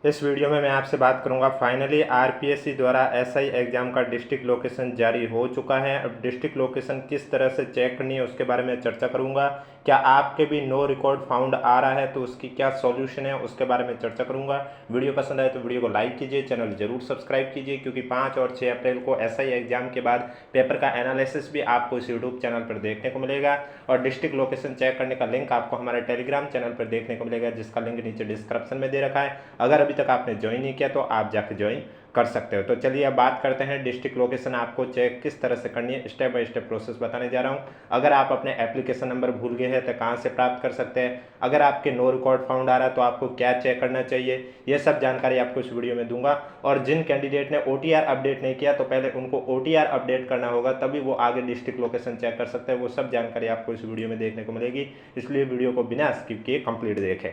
इस वीडियो में मैं आपसे बात करूंगा। फाइनली आरपीएससी द्वारा एसआई एग्जाम का डिस्ट्रिक्ट लोकेशन जारी हो चुका है। अब डिस्ट्रिक्ट लोकेशन किस तरह से चेक करनी है उसके बारे में चर्चा करूंगा। क्या आपके भी नो रिकॉर्ड फाउंड आ रहा है तो उसकी क्या सॉल्यूशन है उसके बारे में चर्चा करूंगा। वीडियो पसंद आए तो वीडियो को लाइक कीजिए, चैनल जरूर सब्सक्राइब कीजिए, क्योंकि 5 और 6 अप्रैल को एसआई एग्जाम के बाद पेपर का एनालिसिस भी आपको इस यूट्यूब चैनल पर देखने को मिलेगा। और डिस्ट्रिक्ट लोकेशन चेक करने का लिंक आपको हमारे टेलीग्राम चैनल पर देखने को मिलेगा, जिसका लिंक नीचे डिस्क्रिप्शन में दे रखा है। अगर अभी तक आपने ज्वाइन नहीं किया तो आप जाके ज्वाइन कर सकते हो। तो चलिए अब बात करते हैं डिस्ट्रिक्ट लोकेशन आपको चेक किस तरह से करनी है। स्टेप बाय स्टेप प्रोसेस बताने जा रहा हूं। अगर आप अपने एप्लीकेशन नंबर भूल गए हैं तो कहां से प्राप्त कर सकते हैं, अगर आपके नो रिकॉर्ड फाउंड आ रहा है तो आपको क्या चेक करना चाहिए, ये सब जानकारी आपको इस वीडियो में दूंगा। और जिन कैंडिडेट ने ओटीआर अपडेट नहीं किया तो पहले उनको ओटीआर अपडेट करना होगा, तभी वो आगे डिस्ट्रिक्ट लोकेशन चेक कर सकते हैं। वो सब जानकारी आपको इस वीडियो में देखने को मिलेगी, इसलिए वीडियो को बिना स्किप किए कंप्लीट देखें।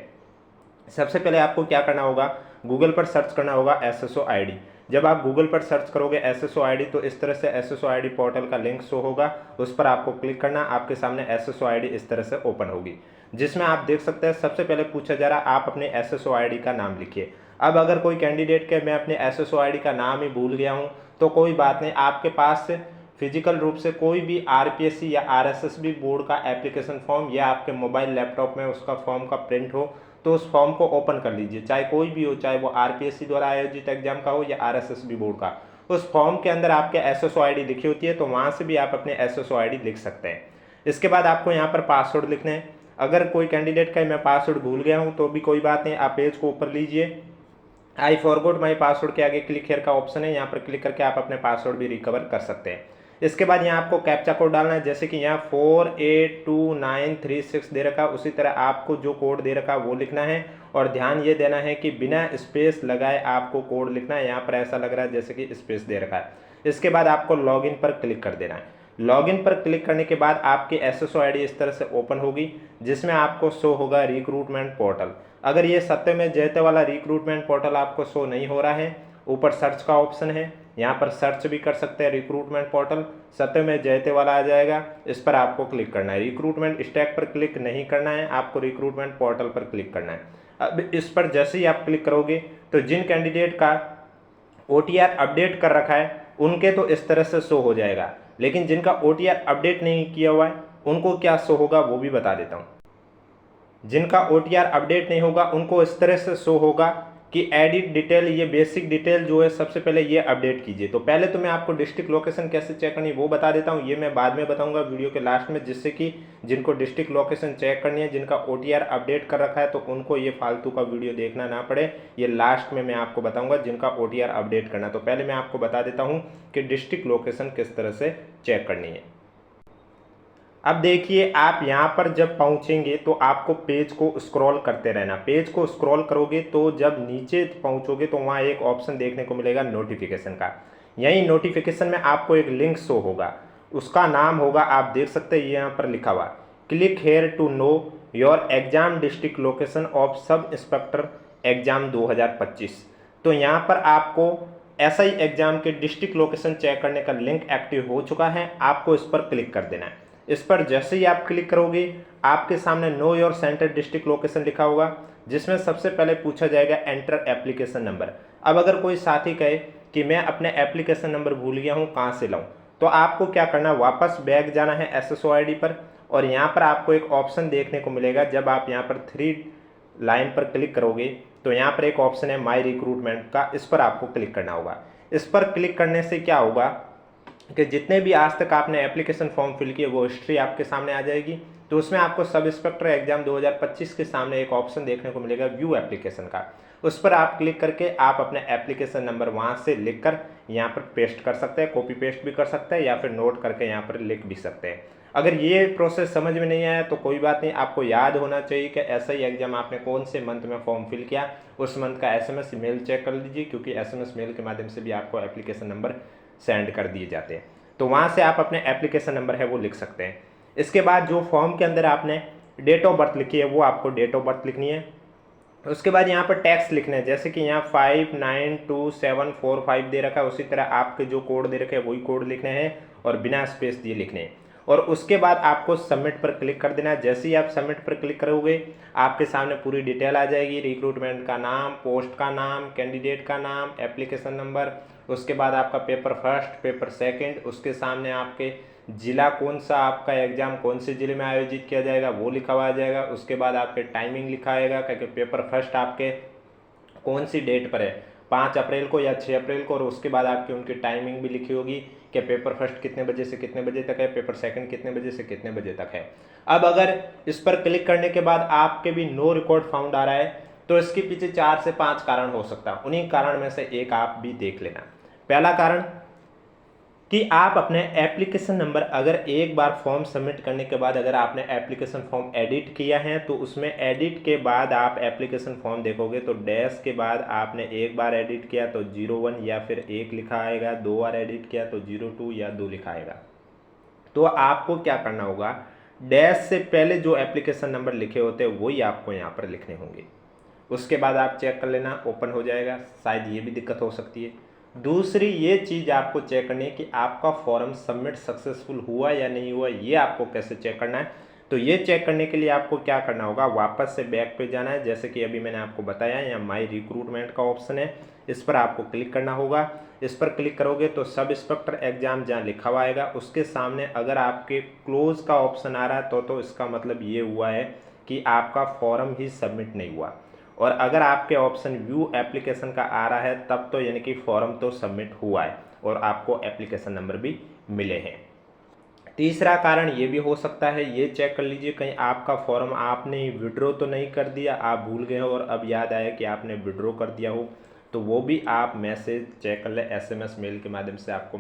सबसे पहले आपको क्या करना होगा, गूगल पर सर्च करना होगा एसएसओ आईडी। जब आप गूगल पर सर्च करोगे एसएसओ आईडी तो इस तरह से एसएसओ आईडी पोर्टल का लिंक शो होगा, उस पर आपको क्लिक करना। आपके सामने एसएसओ आईडी इस तरह से ओपन होगी, जिसमें आप देख सकते हैं सबसे पहले पूछा जा रहा है आप अपने एसएसओ आईडी का नाम लिखिए। अब अगर कोई कैंडिडेट के मैं अपने एसएसओ आईडी का नाम ही भूल गया हूँ तो कोई बात नहीं, आपके पास फिजिकल रूप से कोई भी आरपीएससी या आरएसएसबी बोर्ड का एप्लीकेशन फॉर्म या आपके मोबाइल लैपटॉप में उसका फॉर्म का प्रिंट हो तो उस फॉर्म को ओपन कर लीजिए, चाहे कोई भी हो, चाहे वो आरपीएससी द्वारा आयोजित एग्जाम का हो या आरएसएसबी बोर्ड का। उस फॉर्म के अंदर आपके एसएसओ आईडी लिखी होती है, तो वहां से भी आप अपने एसएसओ आईडी लिख सकते हैं। इसके बाद आपको यहाँ पर पासवर्ड लिखने हैं। अगर कोई कैंडिडेट का मैं पासवर्ड भूल गया हूँ तो भी कोई बात नहीं, आप पेज को ऊपर लीजिए, आई फॉरगॉट माई पासवर्ड के आगे क्लिक हियर का ऑप्शन है, यहाँ पर क्लिक करके आप अपने पासवर्ड भी रिकवर कर सकते हैं। इसके बाद यहाँ आपको कैप्चा कोड डालना है, जैसे कि यहाँ 482936 दे रखा है, उसी तरह आपको जो कोड दे रखा है वो लिखना है। और ध्यान ये देना है कि बिना स्पेस लगाए आपको कोड लिखना है। यहाँ पर ऐसा लग रहा है जैसे कि स्पेस दे रखा है। इसके बाद आपको लॉगिन पर क्लिक कर देना है। लॉगिन पर क्लिक करने के बाद आपकी एसएसओ आईडी इस तरह से ओपन होगी, जिसमें आपको शो होगा रिक्रूटमेंट पोर्टल। अगर ये सत्यम जयते वाला रिक्रूटमेंट पोर्टल आपको शो नहीं हो रहा है, ऊपर सर्च का ऑप्शन है, यहाँ पर सर्च भी कर सकते हैं रिक्रूटमेंट पोर्टल, सत्यम जयते वाला आ जाएगा, इस पर आपको क्लिक करना है। रिक्रूटमेंट स्टैक पर क्लिक नहीं करना है, आपको रिक्रूटमेंट पोर्टल पर क्लिक करना है। अब इस पर जैसे ही आप क्लिक करोगे तो जिन कैंडिडेट का ओटीआर अपडेट कर रखा है उनके तो इस तरह से शो हो जाएगा, लेकिन जिनका ओटीआर अपडेट नहीं किया हुआ है उनको क्या शो होगा वो भी बता देता हूँ। जिनका ओटीआर अपडेट नहीं होगा उनको इस तरह से शो होगा कि एडिट डिटेल, ये बेसिक डिटेल जो है सबसे पहले ये अपडेट कीजिए। तो पहले तो मैं आपको डिस्ट्रिक्ट लोकेशन कैसे चेक करनी है वो बता देता हूँ, ये मैं बाद में बताऊंगा वीडियो के लास्ट में, जिससे कि जिनको डिस्ट्रिक्ट लोकेशन चेक करनी है, जिनका ओटीआर अपडेट कर रखा है, तो उनको ये फालतू का वीडियो देखना ना पड़े। ये लास्ट में मैं आपको बताऊंगा जिनका ओटीआर अपडेट करना। तो पहले मैं आपको बता देता हूँ कि डिस्ट्रिक्ट लोकेशन किस तरह से चेक करनी है। अब देखिए, आप यहाँ पर जब पहुँचेंगे तो आपको पेज को स्क्रॉल करते रहना। पेज को स्क्रॉल करोगे तो जब नीचे पहुँचोगे तो वहाँ एक ऑप्शन देखने को मिलेगा नोटिफिकेशन का। यही नोटिफिकेशन में आपको एक लिंक शो होगा, उसका नाम होगा, आप देख सकते हैं यहाँ पर लिखा हुआ, click here to know your exam district location of sub inspector exam 2025। तो यहाँ पर आपको एसआई एग्जाम के डिस्ट्रिक्ट लोकेशन चेक करने का लिंक एक्टिव हो चुका है, आपको इस पर क्लिक कर देना है। इस पर जैसे ही आप क्लिक करोगे आपके सामने know your centre district location लिखा होगा, जिसमें सबसे पहले पूछा जाएगा एंटर एप्लीकेशन नंबर। अब अगर कोई साथी कहे कि मैं अपने एप्लीकेशन नंबर भूल गया हूँ, कहाँ से लाऊं, तो आपको क्या करना, वापस बैक जाना है एसएसओ आईडी पर, और यहाँ पर आपको एक ऑप्शन देखने को मिलेगा। जब आप यहाँ पर 3 लाइन पर क्लिक करोगे तो यहाँ पर एक ऑप्शन है माई रिक्रूटमेंट का, इस पर आपको क्लिक करना होगा। इस पर क्लिक करने से क्या होगा कि जितने भी आज तक आपने एप्लीकेशन फॉर्म फिल किए वो हिस्ट्री आपके सामने आ जाएगी। तो उसमें आपको सब इंस्पेक्टर एग्जाम 2025 के सामने एक ऑप्शन देखने को मिलेगा व्यू एप्लीकेशन का, उस पर आप क्लिक करके आप अपने एप्लीकेशन नंबर वहां से लिखकर यहाँ पर पेस्ट कर सकते हैं, कॉपी पेस्ट भी कर सकते हैं या फिर नोट करके यहाँ पर लिख भी सकते हैं। अगर ये प्रोसेस समझ में नहीं आया तो कोई बात नहीं, आपको याद होना चाहिए कि ऐसा ही एग्जाम आपने कौन से मंथ में फॉर्म फिल किया, उस मंथ का एसएमएस मेल चेक कर लीजिए, क्योंकि एसएमएस मेल के माध्यम से भी आपको एप्लीकेशन नंबर सेंड कर दिए जाते हैं। तो वहाँ से आप अपने एप्लीकेशन नंबर है वो लिख सकते हैं। इसके बाद जो फॉर्म के अंदर आपने डेट ऑफ बर्थ लिखी है वो आपको डेट ऑफ बर्थ लिखनी है। उसके बाद यहाँ पर टैक्स लिखना है, जैसे कि यहाँ 592745 दे रखा है, उसी तरह आपके जो कोड दे रखे हैं वही कोड लिखने हैं और बिना स्पेस दिए लिखने हैं। और उसके बाद आपको सबमिट पर क्लिक कर देना है। जैसे ही आप सबमिट पर क्लिक करोगे आपके सामने पूरी डिटेल आ जाएगी, रिक्रूटमेंट का नाम, पोस्ट का नाम, कैंडिडेट का नाम, एप्लीकेशन नंबर, उसके बाद आपका पेपर फर्स्ट, पेपर सेकंड, उसके सामने आपके ज़िला कौन सा, आपका एग्ज़ाम कौन से ज़िले में आयोजित किया जाएगा वो लिखा हुआ आ जाएगा। उसके बाद आपके टाइमिंग लिखा आएगा क्योंकि पेपर फर्स्ट आपके कौन सी डेट पर है, 5 अप्रैल को या 6 अप्रैल को, और उसके बाद आपकी उनकी टाइमिंग भी लिखी होगी कि पेपर फर्स्ट कितने बजे से कितने बजे तक है, पेपर सेकंड कितने बजे से कितने बजे तक है। अब अगर इस पर क्लिक करने के बाद आपके भी नो रिकॉर्ड फाउंड आ रहा है तो इसके पीछे 4 से 5 कारण हो सकता है। उन्हीं कारण में से एक आप भी देख लेना। पहला कारण कि आप अपने एप्लीकेशन नंबर, अगर एक बार फॉर्म सबमिट करने के बाद अगर आपने एप्लीकेशन फॉर्म एडिट किया है तो उसमें एडिट के बाद आप एप्लीकेशन फॉर्म देखोगे तो डैश के बाद आपने एक बार एडिट किया तो 01 या फिर 1 लिखा आएगा, 2 बार एडिट किया तो 02 या 2 लिखा आएगा। तो आपको क्या करना होगा, डैश से पहले जो एप्लीकेशन नंबर लिखे होते हैं वही आपको यहाँ पर लिखने होंगे। उसके बाद आप चेक कर लेना, ओपन हो जाएगा। शायद ये भी दिक्कत हो सकती है। दूसरी ये चीज़ आपको चेक करनी है कि आपका फॉर्म सबमिट सक्सेसफुल हुआ या नहीं हुआ। ये आपको कैसे चेक करना है, तो ये चेक करने के लिए आपको क्या करना होगा, वापस से बैक पे जाना है। जैसे कि अभी मैंने आपको बताया, यहाँ माई रिक्रूटमेंट का ऑप्शन है, इस पर आपको क्लिक करना होगा। इस पर क्लिक करोगे तो सब इंस्पेक्टर एग्जाम जहाँ लिखा हुआ आएगा उसके सामने अगर आपके क्लोज का ऑप्शन आ रहा है तो इसका मतलब ये हुआ है कि आपका फॉर्म ही सबमिट नहीं हुआ। और अगर आपके ऑप्शन व्यू एप्लीकेशन का आ रहा है तब तो यानी कि फॉर्म तो सबमिट हुआ है और आपको एप्लीकेशन नंबर भी मिले हैं। तीसरा कारण ये भी हो सकता है, ये चेक कर लीजिए कहीं आपका फॉर्म आपने विड्रॉ तो नहीं कर दिया, आप भूल गए हो और अब याद आया कि आपने विड्रॉ कर दिया हो, तो वो भी आप मैसेज चेक कर ले। एसएमएस मेल के माध्यम से आपको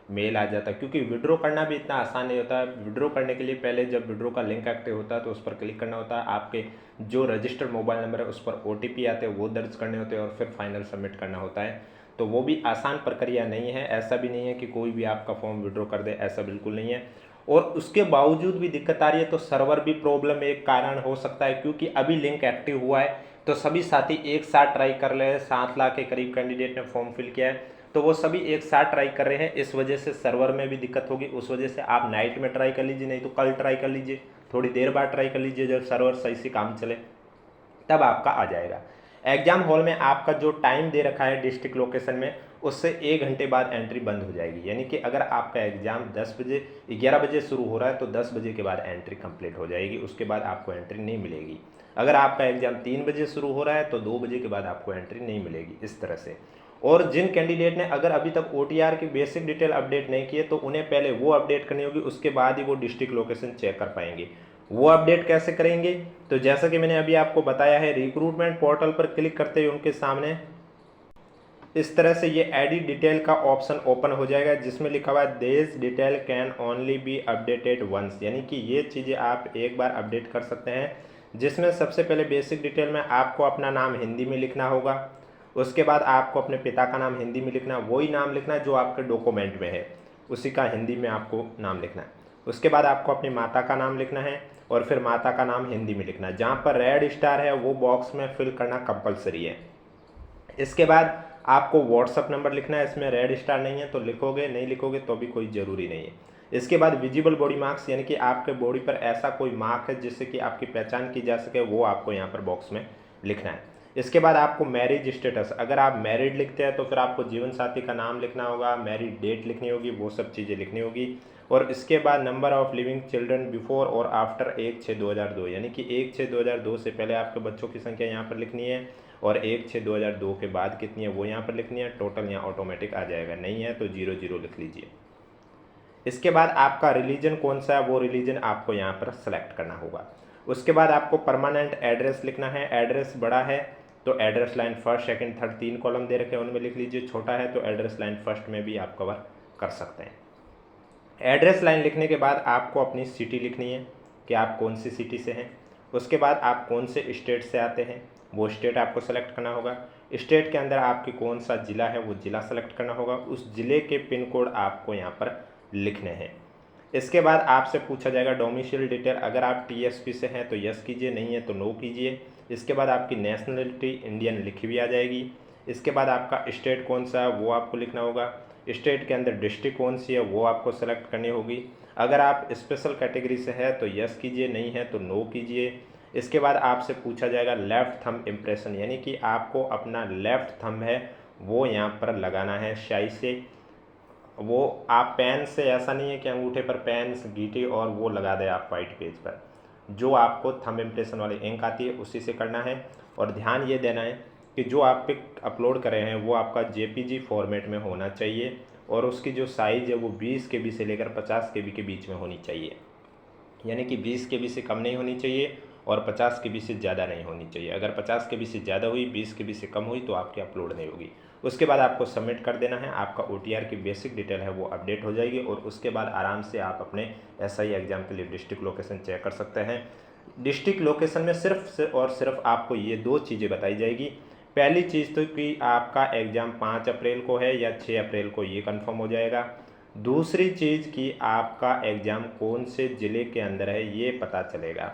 मेल आ जाता है, क्योंकि विड्रॉ करना भी इतना आसान नहीं होता है। विड्रॉ करने के लिए पहले जब विड्रॉ का लिंक एक्टिव होता है तो उस पर क्लिक करना होता है, आपके जो रजिस्टर्ड मोबाइल नंबर है उस पर ओटीपी आते हैं वो दर्ज करने होते हैं और फिर फाइनल सबमिट करना होता है। तो वो भी आसान प्रक्रिया नहीं है। ऐसा भी नहीं है कि कोई भी आपका फॉर्म विड्रॉ कर दे, ऐसा बिल्कुल नहीं है। और उसके बावजूद भी दिक्कत आ रही है तो सर्वर भी प्रॉब्लम एक कारण हो सकता है, क्योंकि अभी लिंक एक्टिव हुआ है तो सभी साथी एक साथ ट्राई कर रहे हैं। 7 लाख के करीब कैंडिडेट ने फॉर्म फिल किया है तो वो सभी एक साथ ट्राई कर रहे हैं, इस वजह से सर्वर में भी दिक्कत होगी। उस वजह से आप नाइट में ट्राई कर लीजिए, नहीं तो कल ट्राई कर लीजिए, थोड़ी देर बाद ट्राई कर लीजिए, जब सर्वर सही से काम चले तब आपका आ जाएगा। एग्जाम हॉल में आपका जो टाइम दे रखा है डिस्ट्रिक्ट लोकेशन में, उससे 1 घंटे बाद एंट्री बंद हो जाएगी। यानी कि अगर आपका एग्जाम 11 बजे शुरू हो रहा है तो 10 बजे के बाद एंट्री कंप्लीट हो जाएगी, उसके बाद आपको एंट्री नहीं मिलेगी। अगर आपका एग्जाम 3 बजे शुरू हो रहा है तो 2 बजे के बाद आपको एंट्री नहीं मिलेगी, इस तरह से। और जिन कैंडिडेट ने अगर अभी तक OTR की बेसिक डिटेल अपडेट नहीं की है तो उन्हें पहले वो अपडेट करनी होगी, उसके बाद ही वो डिस्ट्रिक्ट लोकेशन चेक कर पाएंगे। वो अपडेट कैसे करेंगे, तो जैसा कि मैंने अभी आपको बताया है, रिक्रूटमेंट पोर्टल पर क्लिक करते ही उनके सामने इस तरह से ये एडिट डिटेल का ऑप्शन ओपन हो जाएगा जिसमें लिखा हुआ है this detail can only be updated once, यानी कि ये चीज़ें आप एक बार अपडेट कर सकते हैं। जिसमें सबसे पहले बेसिक डिटेल में आपको अपना नाम हिंदी में लिखना होगा, उसके बाद आपको अपने पिता का नाम हिंदी में लिखना, वही नाम लिखना जो आपके डॉक्यूमेंट में है उसी का हिंदी में आपको नाम लिखना है। उसके बाद आपको अपनी माता का नाम लिखना है और फिर माता का नाम हिंदी में लिखना है, जहाँ पर रेड स्टार है वो बॉक्स में फिल करना कंपलसरी है। इसके बाद आपको व्हाट्सअप नंबर लिखना है, इसमें रेड स्टार नहीं है तो लिखोगे, नहीं लिखोगे तो भी कोई ज़रूरी नहीं है। इसके बाद विजिबल बॉडी मार्क्स, यानी कि आपके बॉडी पर ऐसा कोई मार्क है जिससे कि आपकी पहचान की जा सके, वो आपको यहाँ पर बॉक्स में लिखना है। इसके बाद आपको मैरिज स्टेटस, अगर आप मैरिड लिखते हैं तो फिर आपको जीवन साथी का नाम लिखना होगा, मैरिड डेट लिखनी होगी, वो सब चीज़ें लिखनी होगी। और इसके बाद number of living children before और आफ्टर 1/6/2002, यानी कि 1/6/2002 से पहले आपके बच्चों की संख्या यहाँ पर लिखनी है और 1/6/2002 के बाद कितनी है वो यहाँ पर लिखनी है। टोटल यहाँ ऑटोमेटिक आ जाएगा, नहीं है तो 00 लिख लीजिए। इसके बाद आपका रिलीजन कौन सा है वो रिलीजन आपको यहाँ पर सेलेक्ट करना होगा। उसके बाद आपको परमानेंट एड्रेस लिखना है। एड्रेस बड़ा है तो address line first, second, third 3 column दे रखे हैं उनमें लिख लीजिए। छोटा है तो एड्रेस लाइन फर्स्ट में भी आप कवर कर सकते हैं। एड्रेस लाइन लिखने के बाद आपको अपनी सिटी लिखनी है कि आप कौन सी सिटी से हैं। उसके बाद आप कौन से स्टेट से आते हैं वो स्टेट आपको सेलेक्ट करना होगा। स्टेट के अंदर आपकी कौन सा ज़िला है वो ज़िला सेलेक्ट करना होगा। उस ज़िले के पिन कोड आपको यहाँ पर लिखने हैं। इसके बाद आपसे पूछा जाएगा डोमिसाइल डिटेल, अगर आप TSP से हैं तो यस कीजिए, नहीं है तो नो कीजिए। इसके बाद आपकी नेशनलिटी इंडियन लिखी हुई आ जाएगी। इसके बाद आपका स्टेट कौन सा है वो आपको लिखना होगा। स्टेट के अंदर डिस्ट्रिक्ट कौन सी है वो आपको सेलेक्ट करनी होगी। अगर आप स्पेशल कैटेगरी से है तो यस कीजिए, नहीं है तो नो कीजिए। इसके बाद आपसे पूछा जाएगा लेफ़्ट थंब इम्प्रेशन, यानी कि आपको अपना लेफ़्ट थंब है वो यहाँ पर लगाना है स्याही से। वो आप पेन से, ऐसा नहीं है कि अंगूठे पर पेन से गीटे और वो लगा दें आप वाइट पेज पर। जो आपको थंब इम्प्रेशन वाली इंक आती है उसी से करना है। और ध्यान ये देना है कि जो आप पिक अपलोड कर रहे हैं वो आपका JPG फॉर्मेट में होना चाहिए और उसकी जो साइज़ है वो 20 KB से लेकर 50 KB के बीच में होनी चाहिए, यानी कि 20 KB से कम नहीं होनी चाहिए और 50 KB से ज़्यादा नहीं होनी चाहिए। अगर 50 KB से ज़्यादा हुई, 20 KB से कम हुई तो आपकी अपलोड नहीं होगी। उसके बाद आपको सबमिट कर देना है, आपका OTR की बेसिक डिटेल है वो अपडेट हो जाएगी और उसके बाद आराम से आप अपने SI एग्ज़ाम के लिए डिस्ट्रिक्ट लोकेशन चेक कर सकते हैं। डिस्ट्रिक्ट लोकेशन में सिर्फ और सिर्फ आपको ये 2 चीज़ें बताई जाएगी। पहली चीज़ तो कि आपका एग्ज़ाम 5 अप्रैल को है या 6 अप्रैल को, ये कंफर्म हो जाएगा। दूसरी चीज़ कि आपका एग्ज़ाम कौन से ज़िले के अंदर है ये पता चलेगा।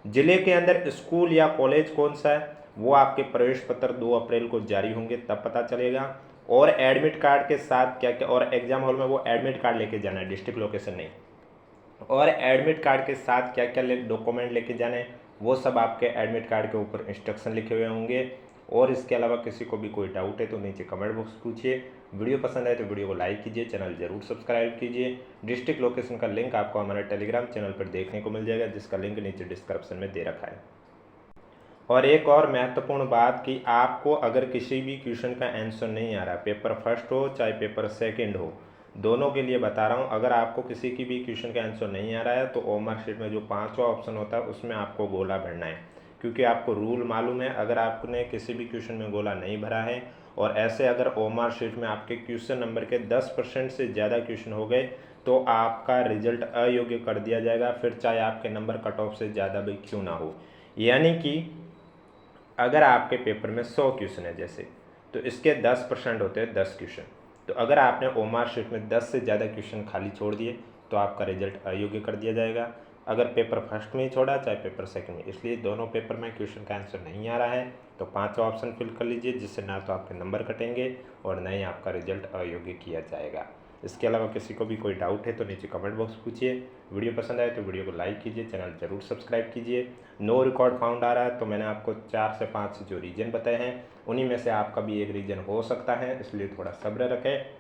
ज़िले के अंदर स्कूल या कॉलेज कौन सा है वो आपके प्रवेश पत्र 2 अप्रैल को जारी होंगे तब पता चलेगा। और एडमिट कार्ड के साथ क्या क्या, और एग्ज़ाम हॉल में वो एडमिट कार्ड लेके जाना है, डिस्ट्रिक्ट लोकेशन नहीं। और एडमिट कार्ड के साथ क्या क्या डॉक्यूमेंट लेके जाने हैं वो सब आपके एडमिट कार्ड के ऊपर इंस्ट्रक्शन लिखे हुए होंगे। और इसके अलावा किसी को भी कोई डाउट है तो नीचे कमेंट बॉक्स पूछिए। वीडियो पसंद आए तो वीडियो को लाइक कीजिए, चैनल जरूर सब्सक्राइब कीजिए। डिस्ट्रिक्ट लोकेशन का लिंक आपको हमारे टेलीग्राम चैनल पर देखने को मिल जाएगा, जिसका लिंक नीचे डिस्क्रिप्शन में दे रखा है। और एक और महत्वपूर्ण बात कि आपको अगर किसी भी क्वेश्चन का आंसर नहीं आ रहा, पेपर फर्स्ट हो चाहे पेपर सेकंड हो, दोनों के लिए बता रहा हूँ, अगर आपको किसी की भी क्वेश्चन का आंसर नहीं आ रहा है तो ओमर शीट में जो 5वां ऑप्शन होता है उसमें आपको गोला भरना है। क्योंकि आपको रूल मालूम है, अगर आपने किसी भी क्वेश्चन में गोला नहीं भरा है और ऐसे अगर ओमर शीट में आपके क्वेश्चन नंबर के 10% से ज़्यादा क्वेश्चन हो गए तो आपका रिजल्ट अयोग्य कर दिया जाएगा, फिर चाहे आपके नंबर कट ऑफ से ज़्यादा भी क्यों ना हो। यानी कि अगर आपके पेपर में 100 क्वेश्चन है जैसे, तो इसके 10% होते हैं 10 क्वेश्चन। तो अगर आपने ओमर शीट में 10 से ज़्यादा क्वेश्चन खाली छोड़ दिए तो आपका रिजल्ट अयोग्य कर दिया जाएगा, अगर पेपर फर्स्ट में ही छोड़ा चाहे पेपर सेकंड में। इसलिए दोनों पेपर में क्वेश्चन का आंसर नहीं आ रहा है तो 5वां ऑप्शन फिल कर लीजिए, जिससे ना तो आपके नंबर कटेंगे और ना ही आपका रिजल्ट अयोग्य किया जाएगा। इसके अलावा किसी को भी कोई डाउट है तो नीचे कमेंट बॉक्स पूछिए। वीडियो पसंद आए तो वीडियो को लाइक कीजिए, चैनल जरूर सब्सक्राइब कीजिए। नो रिकॉर्ड फाउंड आ रहा है तो मैंने आपको 4 से 5 जो रीजन बताए हैं उन्हीं में से आपका भी एक रीजन हो सकता है, इसलिए थोड़ा सब्र रखें।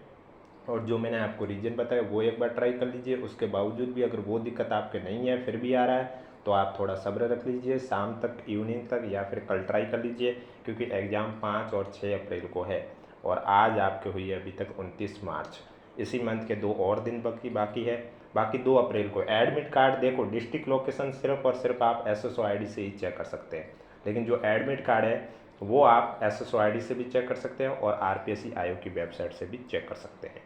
और जो मैंने आपको रीजन बताया वो एक बार ट्राई कर लीजिए। उसके बावजूद भी अगर वो दिक्कत आपके नहीं है फिर भी आ रहा है तो आप थोड़ा सब्र रख लीजिए, शाम तक, इवनिंग तक या फिर कल ट्राई कर लीजिए, क्योंकि एग्ज़ाम 5 और 6 अप्रैल को है और आज आपके हुई है अभी तक 29 मार्च। इसी मंथ के 2 और दिन बाकी है। बाकी 2 अप्रैल को एडमिट कार्ड, देखो डिस्ट्रिक्ट लोकेशन सिर्फ और सिर्फ आप SSO ID से ही चेक कर सकते हैं, लेकिन जो एडमिट कार्ड है वो आप SSO ID से भी चेक कर सकते हैं और RPSC आयोग की वेबसाइट से भी चेक कर सकते हैं।